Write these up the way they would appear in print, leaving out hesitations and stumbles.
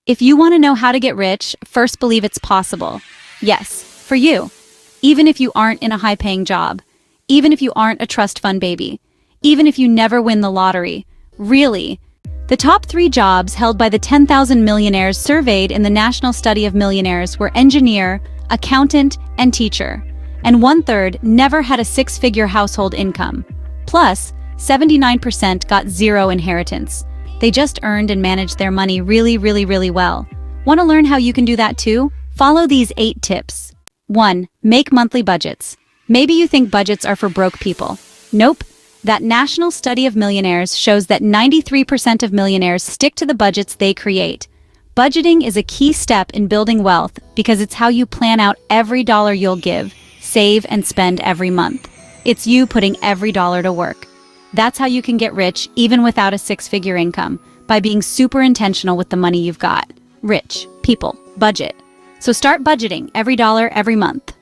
If you want to know how to get rich, first believe it's possible. Yes, for you. Even if you aren't in a high-paying job. Even if you aren't a trust fund baby. Even if you never win the lottery. Really. The top 3 jobs held by the 10,000 millionaires surveyed in the National Study of Millionaires were engineer, accountant, and teacher. And 1/3 never had a 6-figure household income. Plus, 79% got 0 inheritance. They just earned and managed their money really well. Want to learn how you can do that too? Follow these 8 tips. 1. Make monthly budgets. Maybe you think budgets are for broke people. Nope. That National Study of Millionaires shows that 93% of millionaires stick to the budgets they create. Budgeting is a key step in building wealth because it's how you plan out every dollar you'll give, save, and spend every month. It's you putting every dollar to work. That's how you can get rich even without a 6-figure income, by being super intentional with the money you've got. Rich people budget. So start budgeting every dollar every month.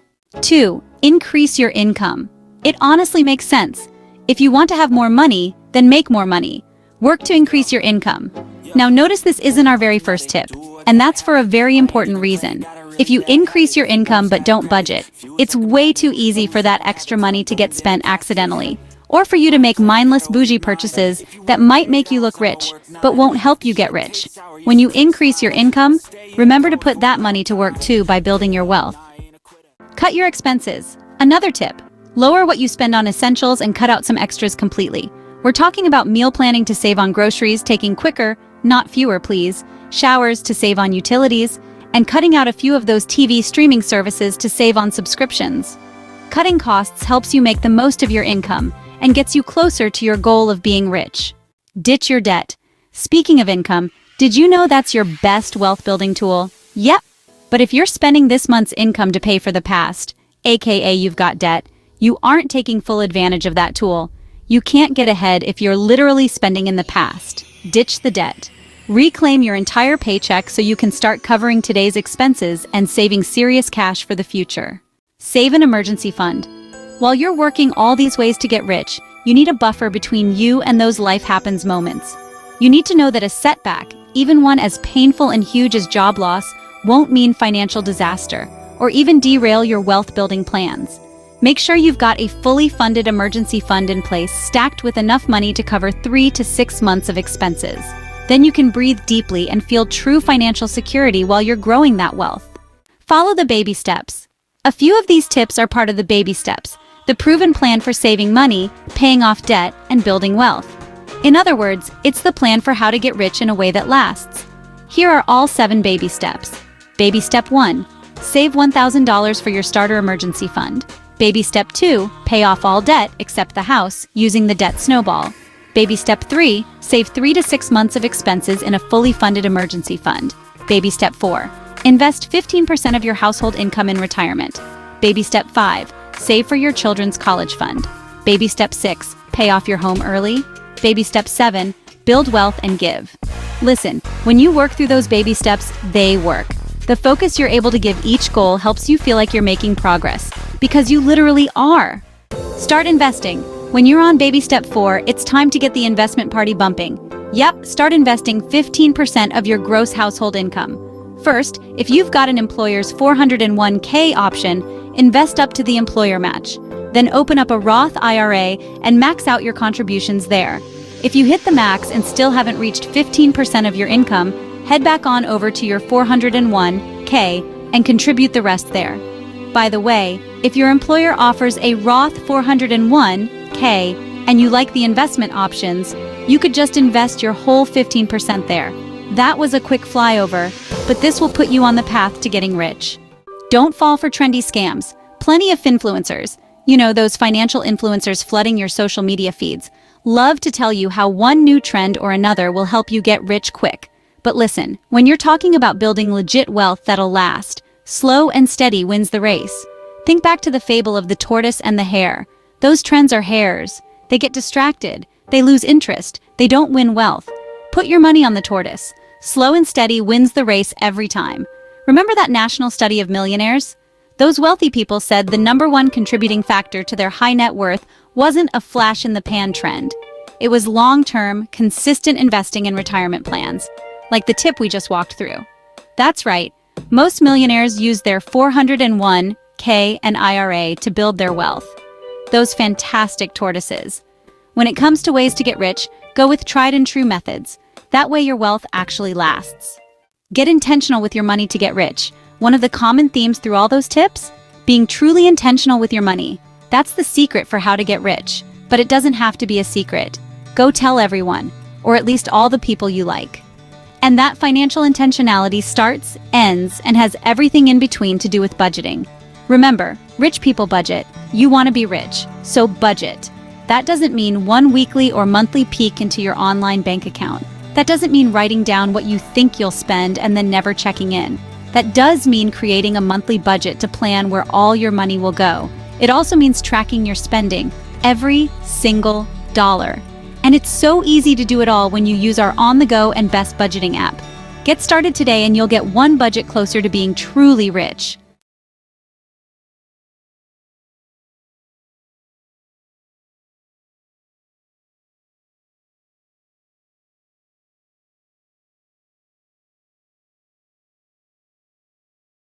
2. Increase your income. It honestly makes sense. If you want to have more money, then make more money. Work to increase your income. Now notice this isn't our very first tip, and that's for a very important reason. If you increase your income but don't budget, it's way too easy for that extra money to get spent accidentally, or for you to make mindless bougie purchases that might make you look rich, but won't help you get rich. When you increase your income, remember to put that money to work too by building your wealth. Cut your expenses. Another tip. Lower what you spend on essentials and cut out some extras completely. We're talking about meal planning to save on groceries, taking quicker, not fewer please, showers to save on utilities, and cutting out a few of those TV streaming services to save on subscriptions. Cutting costs helps you make the most of your income and gets you closer to your goal of being rich. Ditch your debt. Speaking of income, did you know that's your best wealth building tool? Yep. But if you're spending this month's income to pay for the past, aka you've got debt, you aren't taking full advantage of that tool. You can't get ahead if you're literally spending in the past. Ditch the debt. Reclaim your entire paycheck so you can start covering today's expenses and saving serious cash for the future. Save an emergency fund. While you're working all these ways to get rich, you need a buffer between you and those life happens moments. You need to know that a setback, even one as painful and huge as job loss, won't mean financial disaster or even derail your wealth building plans. Make sure you've got a fully funded emergency fund in place stacked with enough money to cover 3 to 6 months of expenses. Then you can breathe deeply and feel true financial security while you're growing that wealth. Follow the baby steps. A few of these tips are part of the baby steps, the proven plan for saving money, paying off debt, and building wealth. In other words, it's the plan for how to get rich in a way that lasts. Here are all 7 baby steps. Baby step 1, save $1,000 for your starter emergency fund. Baby step 2, pay off all debt except the house using the debt snowball. Baby step 3, save 3 to 6 months of expenses in a fully funded emergency fund. Baby step 4, invest 15% of your household income in retirement. Baby step 5, save for your children's college fund. Baby step 6, pay off your home early. Baby step 7, build wealth and give. Listen, when you work through those baby steps, they work. The focus you're able to give each goal helps you feel like you're making progress, because you literally are. Start investing. When you're on baby step 4, it's time to get the investment party bumping. Yep, start investing 15% of your gross household income. First, if you've got an employer's 401k option, invest up to the employer match. Then open up a Roth IRA and max out your contributions there. If you hit the max and still haven't reached 15% of your income, head back on over to your 401k and contribute the rest there. By the way, if your employer offers a Roth 401k and you like the investment options, you could just invest your whole 15% there. That was a quick flyover, but this will put you on the path to getting rich. Don't fall for trendy scams. Plenty of finfluencers, those financial influencers flooding your social media feeds, love to tell you how one new trend or another will help you get rich quick. But listen, when you're talking about building legit wealth that'll last, slow and steady wins the race. Think back to the fable of the tortoise and the hare. Those trends are hares. They get distracted. They lose interest. They don't win wealth. Put your money on the tortoise. Slow and steady wins the race every time. Remember that National Study of Millionaires? Those wealthy people said the #1 contributing factor to their high net worth wasn't a flash-in-the-pan trend. It was long-term, consistent investing in retirement plans, like the tip we just walked through. That's right. Most millionaires use their 401k and IRA to build their wealth. Those fantastic tortoises. When it comes to ways to get rich, go with tried and true methods. That way your wealth actually lasts. Get intentional with your money to get rich. One of the common themes through all those tips? Being truly intentional with your money. That's the secret for how to get rich. But it doesn't have to be a secret. Go tell everyone, or at least all the people you like. And that financial intentionality starts, ends, and has everything in between to do with budgeting. Remember, rich people budget. You want to be rich, so budget. That doesn't mean one weekly or monthly peek into your online bank account. That doesn't mean writing down what you think you'll spend and then never checking in. That does mean creating a monthly budget to plan where all your money will go. It also means tracking your spending, every single dollar. And it's so easy to do it all when you use our on-the-go and best budgeting app. Get started today and you'll get one budget closer to being truly rich.